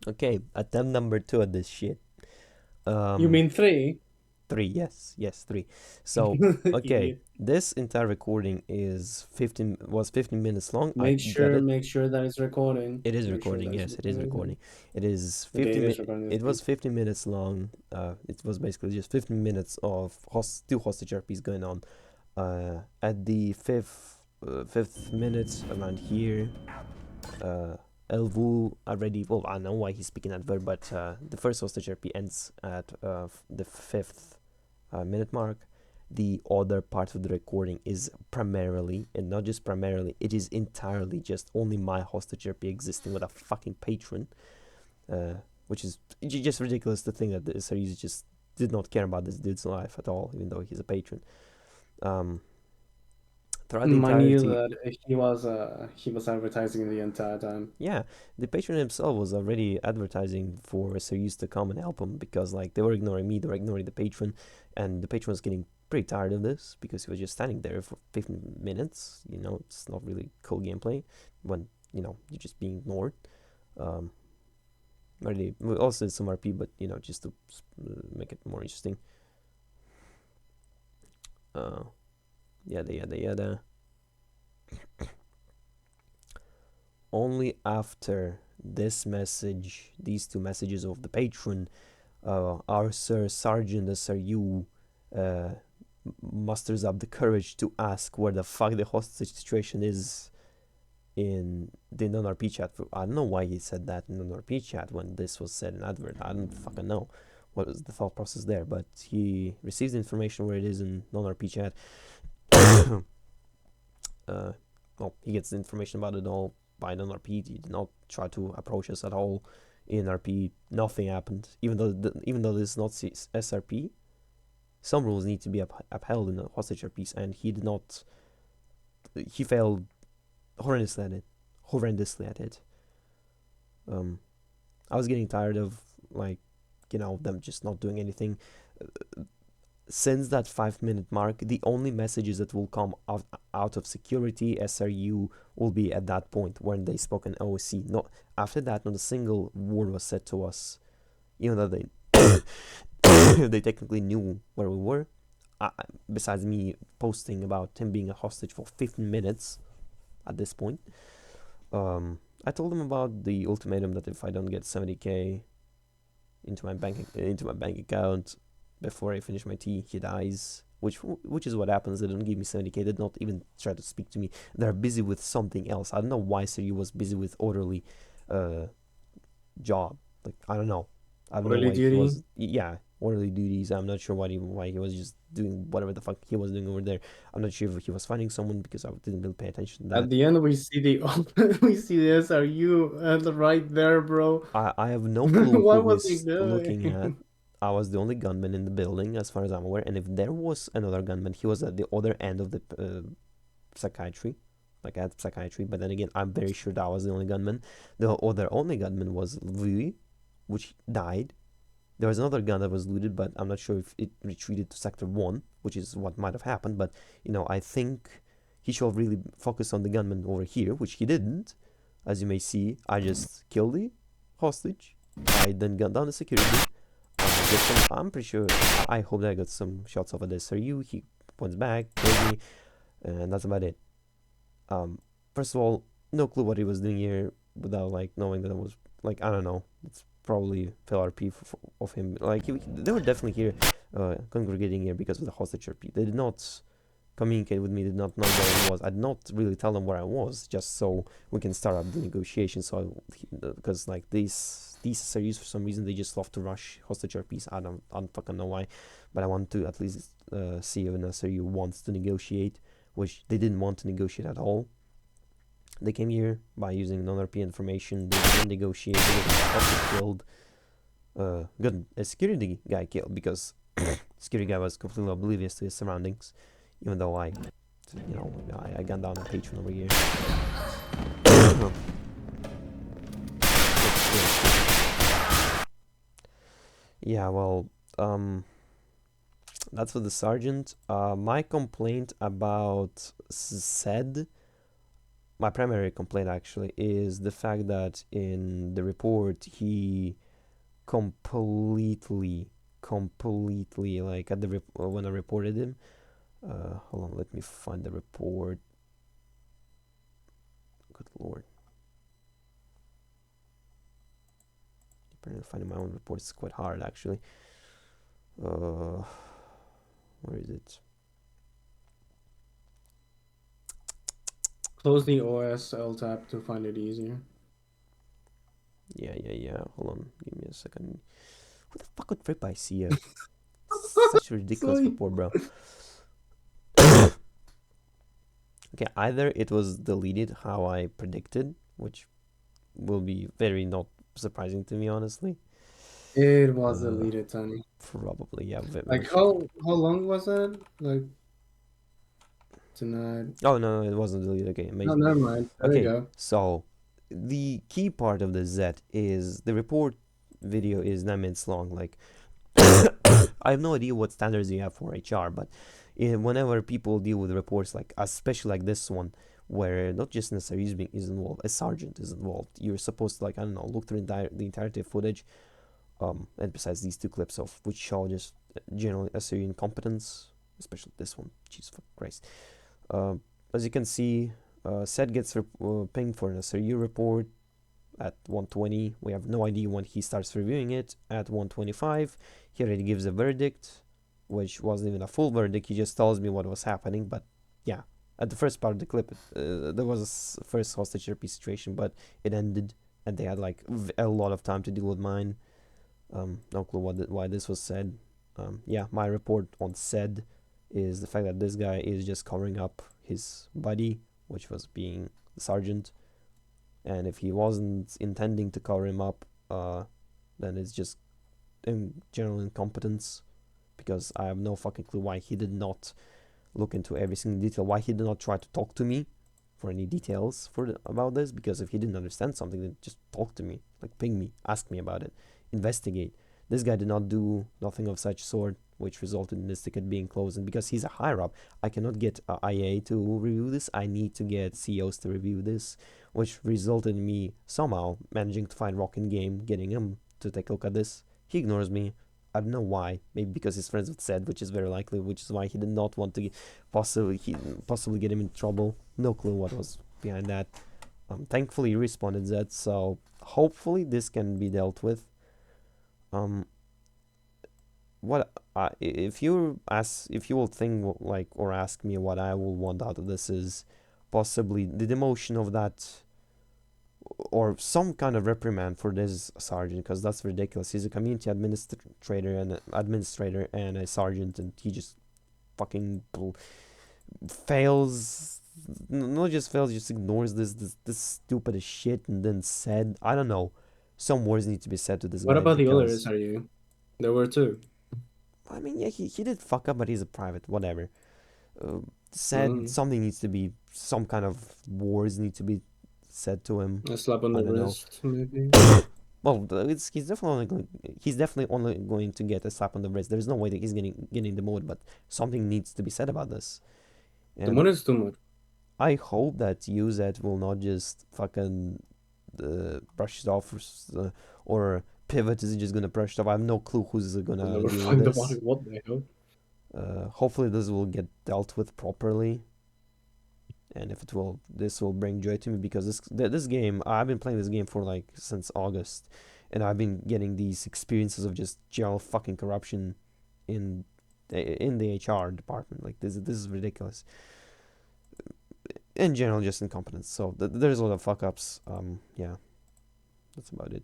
Okay, attempt number 2 at this shit. You Um, mean three? 3, yes, 3. So, okay, Idiot. this entire recording is 15 minutes long. I Make got sure, it. make sure that it's recording. It is Make sure recording. that it's Yes, it is recording. recording. It is Okay, 50 it mi is recording this It was time. 15 minutes long. It was basically just 15 minutes of two hostage RPs going on. At the fifth minute around here, uh, Elvu already. Well, I know why he's speaking that verb, but the first hostage RP ends at the fifth minute mark. The other part of the recording is primarily, and not just primarily, it is entirely just only my hostage RP existing with a fucking patron, uh, which is just ridiculous to think that the series just did not care about this dude's life at all, even though he's a patron. Um, throughout the Mind you, entirety, that he was advertising the entire time. yeah, the patron himself was already advertising for Series to come and help him because like they were ignoring me, they were ignoring the patron, and the patron was getting pretty tired of this because he was just standing there for 15 minutes. You know, it's not really cool gameplay when you're just being ignored. Um, really, we also did some RP, but just to make it more interesting. Uh, yada yada yada. Only after this message, these two messages of the patron, our Sir Sergeant SRU uh, musters up the courage to ask where the fuck the hostage situation is in the non-RP chat. I don't know why he said that in the non-RP chat when this was said in advert. I don't fucking know what was the thought process there, but he receives the information where it is in non-RP chat. uh, well, he gets the information about it all by non-RP. He did not try to approach us at all in RP. Nothing happened, even though this is not SRP. Some rules need to be upheld in the hostage RPs, and he did not. He failed horrendously at it. Horrendously at it. Um, I was getting tired of like, them just not doing anything. Since that 5 minute mark, the only messages that will come out of security SRU will be at that point when they spoke in OC. Not after that, not a single word was said to us, even though they they technically knew where we were. Besides me posting about him being a hostage for 15 minutes at this point. I told him about the ultimatum that if I don't get 70k into my bank account before I finish my tea, he dies. Which is what happens. They don't give me 70k. They did not even try to speak to me. They're busy with something else. I don't know why Siri was busy with orderly uh, job. Like I don't know. I don't know Orderly why he duty. was. Yeah, orderly duties. I'm not sure why he was just doing whatever the fuck he was doing over there. I'm not sure if he was finding someone because I didn't really pay attention to At that. the end, we see the we see the SRU right there, bro. I have no clue who What was he he's looking at. doing? I was the only gunman in the building, as far as I'm aware. And if there was another gunman, he was at the other end of the psychiatry, like at psychiatry. But then again, I'm very sure that was the only gunman. The other only gunman was Louis, which died. There was another gun that was looted, but I'm not sure if it retreated to Sector 1, which is what might have happened. But, I think he should have really focused on the gunman over here, which he didn't. As you may see, I just killed the hostage. I then gunned down the security. I'm pretty sure, I hope that I got some shots off of this. He points back, killed me, and that's about it. Um, First of all, no clue what he was doing here without like knowing that it was like I don't know. It's probably fail RP of him. Like they were definitely here, congregating here because of the hostage RP. They did not communicate with me. Did not know where I was. I did not really tell them where I was, just so we can start up the negotiation. So because like these series for some reason they just love to rush hostage RPs. I don't fucking know why, but I want to at least see if an SRU wants to negotiate, which they didn't want to negotiate at all. They came here by using non-RP information. They didn't negotiate. They got hostage killed. Got a security guy killed because security guy was completely oblivious to his surroundings. Even though I gunned down a patron over here. Yeah, well, that's for the sergeant. My complaint about said my primary complaint actually is the fact that in the report he completely, completely like at the when I reported him. Hold on, let me find the report. Good lord. Apparently finding my own report is quite hard actually. Uh, where is it? Close the OS L tab to find it easier. Yeah. Hold on, give me a second. Who the fuck would rip ICO? Such a ridiculous Sorry. report, bro. Okay, either it was deleted how I predicted, which will be very not surprising to me, honestly. It was Uh, deleted, Tony. Probably, yeah, Like much. how long was that? Like tonight? Oh no, it wasn't deleted. Okay, No, amazing. never mind. There we Okay, go. so the key part of the Z is the report video is 9 minutes long. Like, I have no idea what standards you have for HR, but whenever people deal with reports like, especially like this one, where not just an SRU is involved, a sergeant is involved. You're supposed to, like, I don't know, look through the entirety of footage. And besides these two clips of which show just generally SRU incompetence, especially this one. Jesus fuck Christ. Uh, as you can see, Seth gets pinged for an SRU report at 120. We have no idea when he starts reviewing it. At 125, he already gives a verdict, which wasn't even a full verdict. He just tells me what was happening. But yeah, at the first part of the clip, there was a first hostage therapy situation, but it ended, and they had like a lot of time to deal with mine. No clue why this was said. Yeah, my report on said is the fact that this guy is just covering up his buddy, which was being the sergeant, and if he wasn't intending to cover him up, then it's just in general incompetence, because I have no fucking clue why he did not look into every single detail, why he did not try to talk to me for any details about this, because if he didn't understand something, then just talk to me, like ping me, ask me about it, investigate. This guy did not do nothing of such sort, which resulted in this ticket being closed. And because he's a higher up, I cannot get IA to review this. I need to get COs to review this, which resulted in me somehow managing to find Rock in Game, getting him to take a look at this. He ignores me. I don't know why. Maybe because he's friends with Zed, which is very likely, which is why he did not want to possibly get him in trouble. No clue what was behind that. Thankfully, he responded Zed, so hopefully this can be dealt with. Um, what if you will think like or ask me what I will want out of this is possibly the demotion of that, or some kind of reprimand for this sergeant, because that's ridiculous. He's a community administrator and a sergeant, and he just fucking fails. Not just fails, just ignores this stupid as shit, and then said, I don't know, some words need to be said to this What guy, about the other because SRU? There were two. I mean, yeah, he did fuck up, but he's a private, whatever. Uh, Said Mm. something needs to be, some kind of words need to be said to him. A slap on I the don't know. wrist, maybe. Well, he's definitely only going to get a slap on the wrist. There's no way that he's getting demoted, but something needs to be said about this. The And one is too much. I hope that UZ will not just fucking brush it off, or Pivot is just gonna brush it off. I have no clue who's We'll gonna never deal with find the body. this. What the hell? Hopefully this will get dealt with properly, and if it will, this will bring joy to me, because this game, I've been playing this game for like since August, and I've been getting these experiences of just general fucking corruption in the HR department. Like this is ridiculous. In general, just incompetence. So there's a lot of fuck ups. Yeah, that's about it.